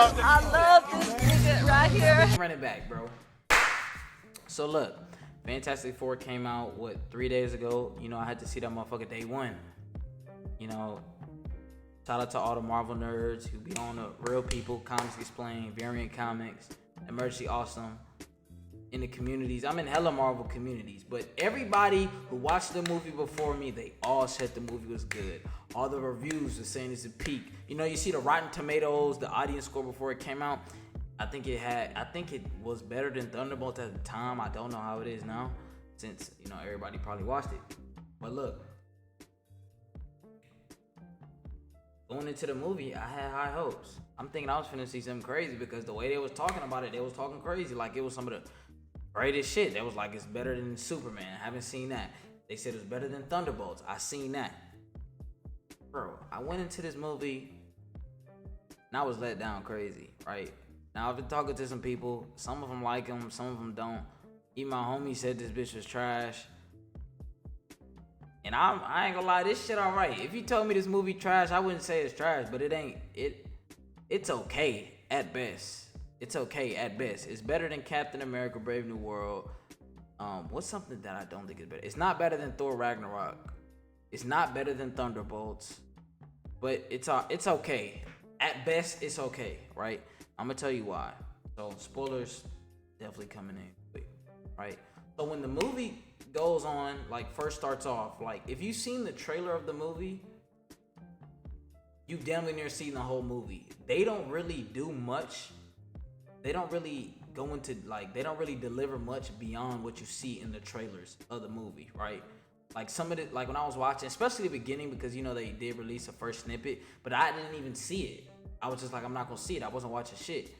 I love this nigga right here. Run it back, bro. So look, Fantastic Four came out, 3 days ago. You know, I had to see that motherfucker day one. You know, shout out to all the Marvel nerds who be on the Real People, Comics Explained, Variant Comics, Emergency Awesome. In the communities, I'm in hella Marvel communities, but everybody who watched the movie before me, they all said the movie was good. All the reviews were saying it's a peak. You know, you see the Rotten Tomatoes, the audience score before it came out. I think it was better than Thunderbolts at the time. I don't know how it is now, since, you know, everybody probably watched it. But look, going into the movie, I had high hopes. I'm thinking I was finna see something crazy because the way they was talking about it, they was talking crazy like it was some of the greatest shit. They was like, it's better than Superman. I haven't seen that. They said it was better than Thunderbolts. I seen that. Bro, I went into this movie and I was let down crazy, right? Now, I've been talking to some people. Some of them like him, some of them don't. Even my homie said this bitch was trash. And I ain't gonna lie, this shit alright. If you told me this movie trash, I wouldn't say it's trash, but it's okay at best. It's okay at best. It's better than Captain America Brave New World. What's something that I don't think is better? It's not better than Thor Ragnarok. It's not better than Thunderbolts. But it's okay. At best, it's okay, right? I'm gonna tell you why. So spoilers definitely coming in quick, right? So when the movie goes on, like first starts off, like if you've seen the trailer of the movie, you damn near seen the whole movie. They don't really do much. They don't really go into they don't really deliver much beyond what you see in the trailers of the movie, right? Like some of it, like when I was watching, especially the beginning, because you know they did release a first snippet, but I didn't even see it. I was just like, I'm not gonna see it. I wasn't watching shit.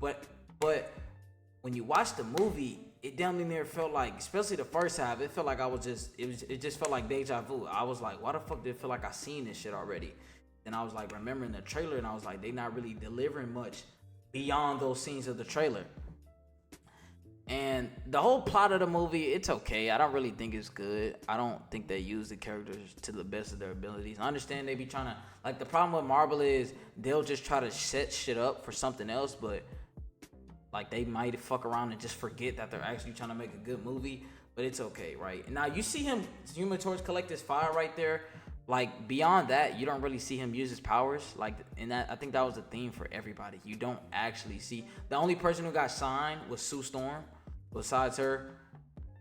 But when you watch the movie, it damn near felt like, especially the first half, it felt like it just felt like deja vu. I was like, why the fuck did it feel like I seen this shit already? Then I was like remembering the trailer, and I was like, they not really delivering much beyond those scenes of the trailer. And the whole plot of the movie, it's okay. I don't really think it's good. I don't think they use the characters to the best of their abilities. I understand they be trying to, like, the problem with Marvel is they'll just try to set shit up for something else, but like they might fuck around and just forget that they're actually trying to make a good movie. But it's okay, right? And now you see him, Human Torch, collect his fire right there. Like, beyond that, you don't really see him use his powers. Like, and that, I think that was the theme for everybody. You don't actually see. The only person who got signed was Sue Storm. Besides her,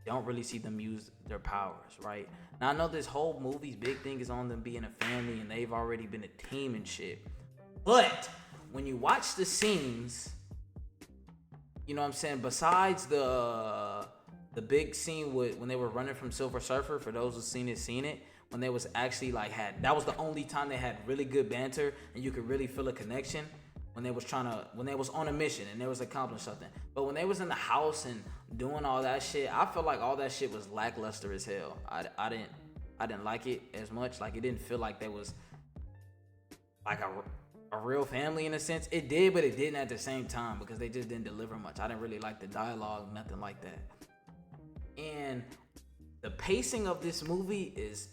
don't really see them use their powers, right? Now, I know this whole movie's big thing is on them being a family, and they've already been a team and shit. But when you watch the scenes, you know what I'm saying? Besides the big scene when they were running from Silver Surfer, for those who've seen it. When they was actually that was the only time they had really good banter and you could really feel a connection when they was on a mission and they was accomplishing something. But when they was in the house and doing all that shit, I felt like all that shit was lackluster as hell. I didn't like it as much. Like, it didn't feel like there was like a real family in a sense. It did, but it didn't at the same time because they just didn't deliver much. I didn't really like the dialogue, nothing like that. And the pacing of this movie is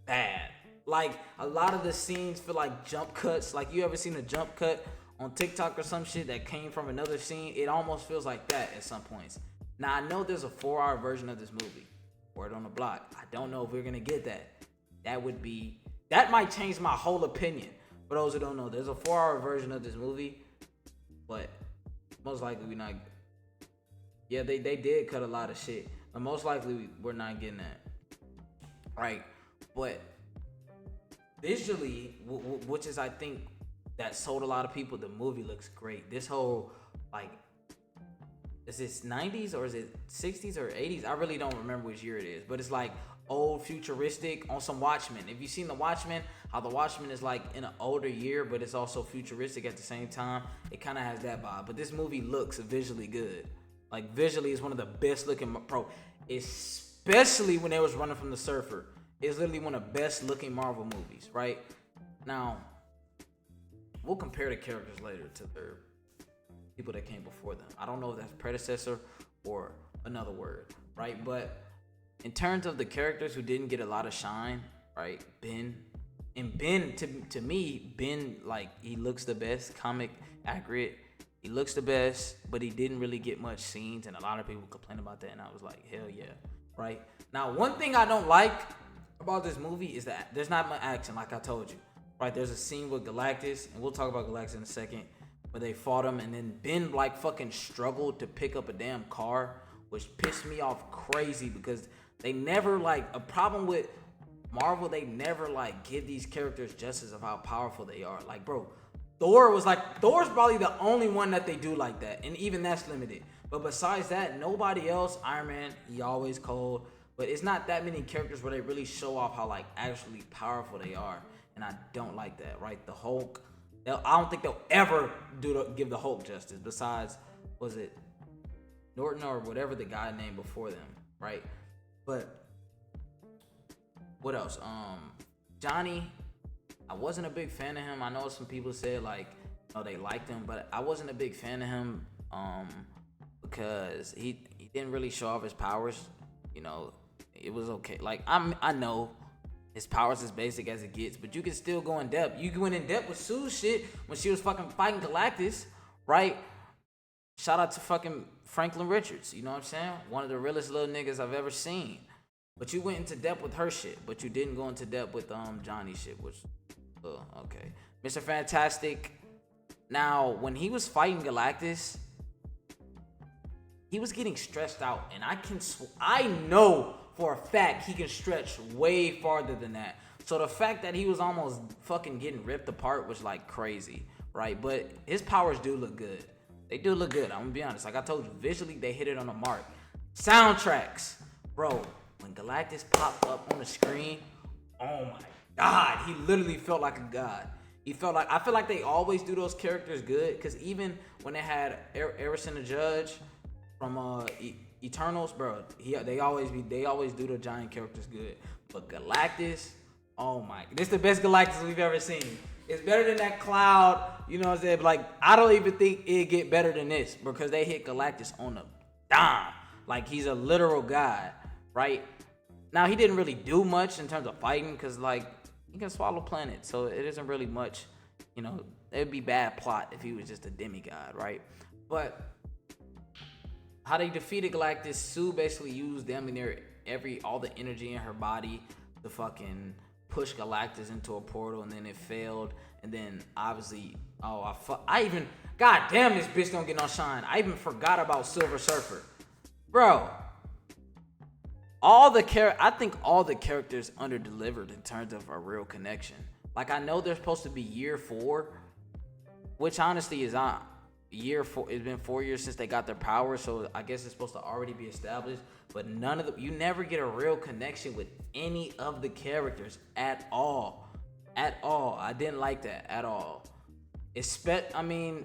bad. Like, a lot of the scenes feel like jump cuts. Like, you ever seen a jump cut on TikTok or some shit that came from another scene? It almost feels like that at some points. Now, I know there's a 4-hour version of this movie, Word on the Block. I don't know if we're gonna get that. That might change my whole opinion. For those who don't know, there's a 4-hour version of this movie, but most likely we're not. Yeah, they did cut a lot of shit, but most likely we're not getting that. Right? But visually, which is, I think, that sold a lot of people, the movie looks great. This whole, like, is this 90s or is it 60s or 80s? I really don't remember which year it is, but it's like old futuristic on some Watchmen. If you've seen The Watchmen, how The Watchmen is like in an older year, but it's also futuristic at the same time. It kind of has that vibe. But this movie looks visually good. Like, visually is one of the best looking, especially when they was running from the Surfer. It's literally one of the best looking Marvel movies, right? Now, we'll compare the characters later to their people that came before them. I don't know if that's predecessor or another word, right? But in terms of the characters who didn't get a lot of shine, right? Ben, to me, Ben, like, he looks the best. Comic accurate. He looks the best, but he didn't really get much scenes, and a lot of people complain about that, and I was like, hell yeah, right? Now, one thing I don't like about this movie is that there's not much action, like I told you, right? There's a scene with Galactus, and we'll talk about Galactus in a second, where they fought him, and then Ben like fucking struggled to pick up a damn car, which pissed me off crazy because they never like a problem with Marvel. They never like give these characters justice of how powerful they are. Like, bro, Thor's probably the only one that they do like that, and even that's limited. But besides that, nobody else. Iron Man, he always cold, but it's not that many characters where they really show off how like actually powerful they are, and I don't like that. Right? The Hulk. I don't think they'll ever give the Hulk justice. Besides, was it Norton or whatever the guy named before them, right? But what else? Johnny, I wasn't a big fan of him. I know some people said like, they liked him, but I wasn't a big fan of him because he didn't really show off his powers. It was okay. Like I know his powers as basic as it gets, but you can still go in depth. You went in depth with Sue's shit when she was fucking fighting Galactus, right? Shout out to fucking Franklin Richards, you know what I'm saying? One of the realest little niggas I've ever seen. But you went into depth with her shit, but you didn't go into depth with Johnny shit, which, okay. Mr. Fantastic. Now, when he was fighting Galactus, he was getting stressed out, and I know for a fact he can stretch way farther than that. So the fact that he was almost fucking getting ripped apart was like crazy, right? But his powers do look good. They do look good. I'm gonna be honest. Like I told you, visually they hit it on the mark. Soundtracks, bro. When Galactus popped up on the screen, oh my god, he literally felt like a god. I feel like they always do those characters good, because even when they had Erison the Judge from Eternals, bro, they always do the giant characters good. But Galactus, oh my, this is the best Galactus we've ever seen. It's better than that Cloud, you know what I'm saying? But like, I don't even think it'd get better than this, because they hit Galactus on a dime. Like, he's a literal god, right? Now, he didn't really do much in terms of fighting, because like, he can swallow planets, so it isn't really much, it'd be bad plot if he was just a demigod, right? But how they defeated Galactus, Sue basically used damn near all the energy in her body to fucking push Galactus into a portal, and then it failed. And then obviously, god damn, this bitch don't get no shine. I even forgot about Silver Surfer, bro. I think all the characters under-delivered in terms of a real connection. Like, I know they're supposed to be year 4, which honestly is on year 4. It's been 4 years since they got their power, so I guess it's supposed to already be established. But you never get a real connection with any of the characters at all. At all. I didn't like that at all. Silver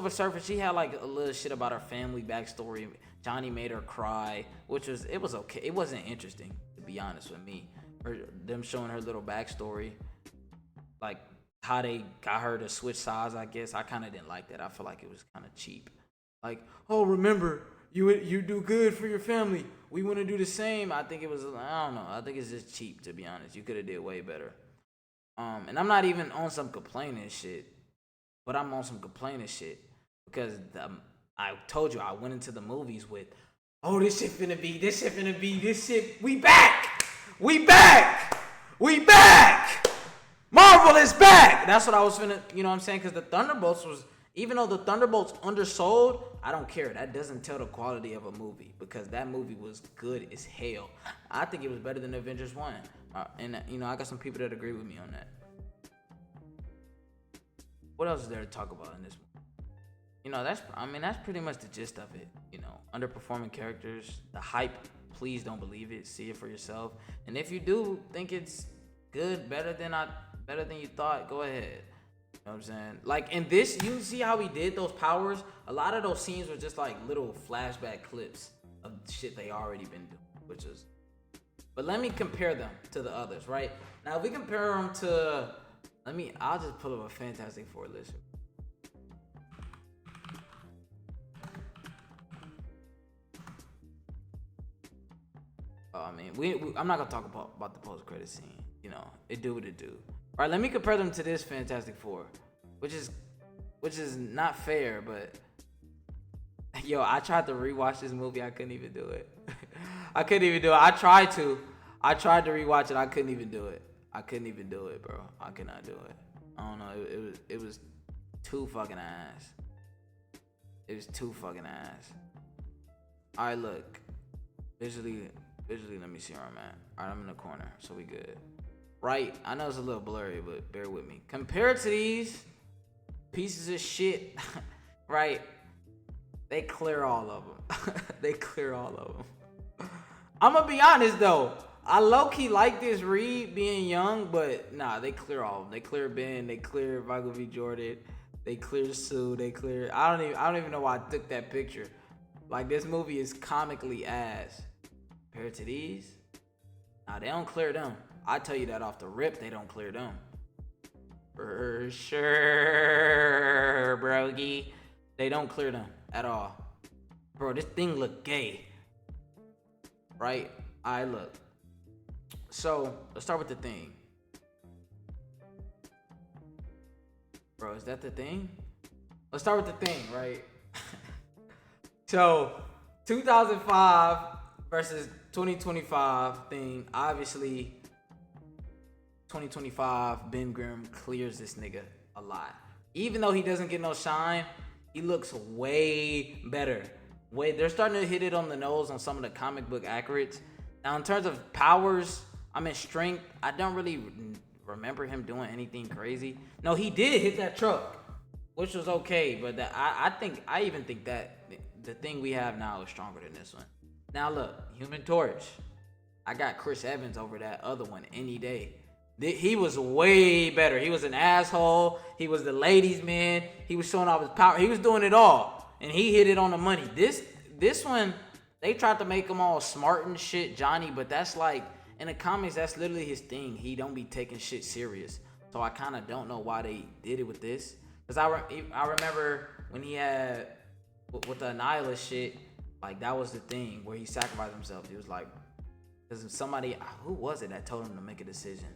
Surfer, she had like a little shit about her family backstory. Johnny made her cry, it was okay. It wasn't interesting, to be honest with me. Them showing her little backstory, like how they got her to switch sides, I guess. I kind of didn't like that. I feel like it was kind of cheap. Like, oh, remember, you do good for your family. We want to do the same. I think it was, I don't know. I think it's just cheap, to be honest. You could have did way better. And I'm not even on some complaining shit, but I'm on some complaining shit because I told you I went into the movies with, oh, this shit, we back! Marvel is back! That's what I was finna, you know what I'm saying? Because the Thunderbolts even though the Thunderbolts undersold, I don't care. That doesn't tell the quality of a movie, because that movie was good as hell. I think it was better than Avengers 1. And I got some people that agree with me on that. What else is there to talk about in this movie? That's pretty much the gist of it. Underperforming characters, the hype, please don't believe it. See it for yourself. And if you do think it's good, better than you thought, go ahead. You know what I'm saying? Like in this, you see how he did those powers? A lot of those scenes were just like little flashback clips of shit they already been doing, but let me compare them to the others, right? Now, if we compare them to, I'll just pull up a Fantastic Four list. I'm not gonna talk about the post-credit scene. It do what it do. All right, let me compare them to this Fantastic Four, which is which is not fair, but yo, I tried to rewatch this movie. I couldn't even do it. I couldn't even do it. I tried to rewatch it. I couldn't even do it. I couldn't even do it, bro. I could not do it. I don't know. It was too fucking ass. It was too fucking ass. All right, look. Visually, let me see where I'm at. All right, I'm in the corner, so we good. Right, I know it's a little blurry, but bear with me. Compared to these pieces of shit, right? They clear all of them. They clear all of them. I'm gonna be honest though. I low-key like this read being young, but nah, they clear all of them. They clear Ben, they clear Michael B. Jordan, they clear Sue, they clear. I don't even know why I took that picture. Like, this movie is comically ass. Compared to these, nah, they don't clear them. I tell you that off the rip, they don't clear them. For sure, brogy. They don't clear them at all. Bro, this thing look gay. Right? I look. So, let's start with the thing. Bro, is that the thing? Let's start with the thing, right? So, 2005 versus 2025 thing. Obviously, 2025, Ben Grimm clears this nigga a lot. Even though he doesn't get no shine, he looks way better. They're starting to hit it on the nose on some of the comic book accurates. Now, in terms of powers, strength, I don't really remember him doing anything crazy. No, he did hit that truck, which was okay, but I even think that the thing we have now is stronger than this one. Now look, Human Torch. I got Chris Evans over that other one any day. He was way better. He was an asshole. He was the ladies' man. He was showing off his power. He was doing it all, and he hit it on the money. This one, they tried to make him all smart and shit, Johnny, but that's like, in the comics, that's literally his thing. He don't be taking shit serious. So I kind of don't know why they did it with this. Because I remember when he had, with the Annihilus shit, like, that was the thing where he sacrificed himself. He was like, because somebody, who was it that told him to make a decision?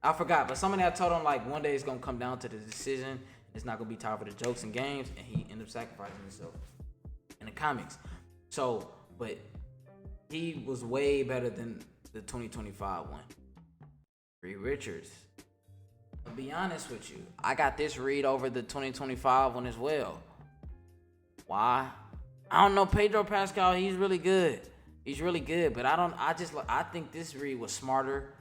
I forgot, but somebody had told him, like, one day it's going to come down to the decision. It's not going to be time for the jokes and games. And he ended up sacrificing himself in the comics. So, but he was way better than the 2025 one. Reed Richards. To be honest with you, I got this read over the 2025 one as well. Why? I don't know. Pedro Pascal, he's really good. He's really good, but I think this read was smarter.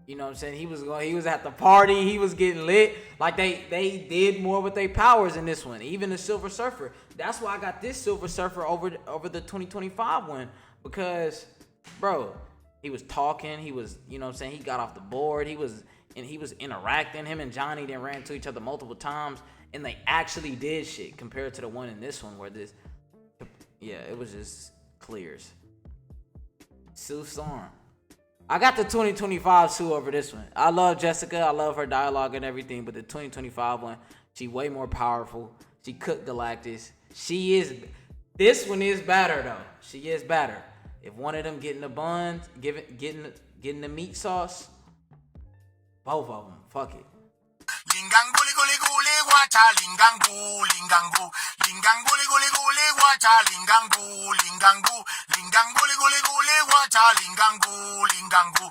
You know what I'm saying? He was at the party, he was getting lit. Like, they did more with their powers in this one. Even the Silver Surfer. That's why I got this Silver Surfer over the 2025 one. Because, bro, he was talking, he was, you know what I'm saying, he got off the board, he was interacting. Him and Johnny then ran to each other multiple times, and they actually did shit compared to the one in this one where it was just clears. Sue Storm. I got the 2025 Sue over this one. I love Jessica, I love her dialogue and everything, but the 2025 one, she way more powerful. She cooked Galactus. This one is better though. She is better. If one of them getting the buns, getting the meat sauce, both of them, fuck it. Lingang guli guli guli wacha lingang gu lingang gu lingang guli guli guli wacha lingang gu lingang gu lingang guli guli guli wacha lingang gu lingang gu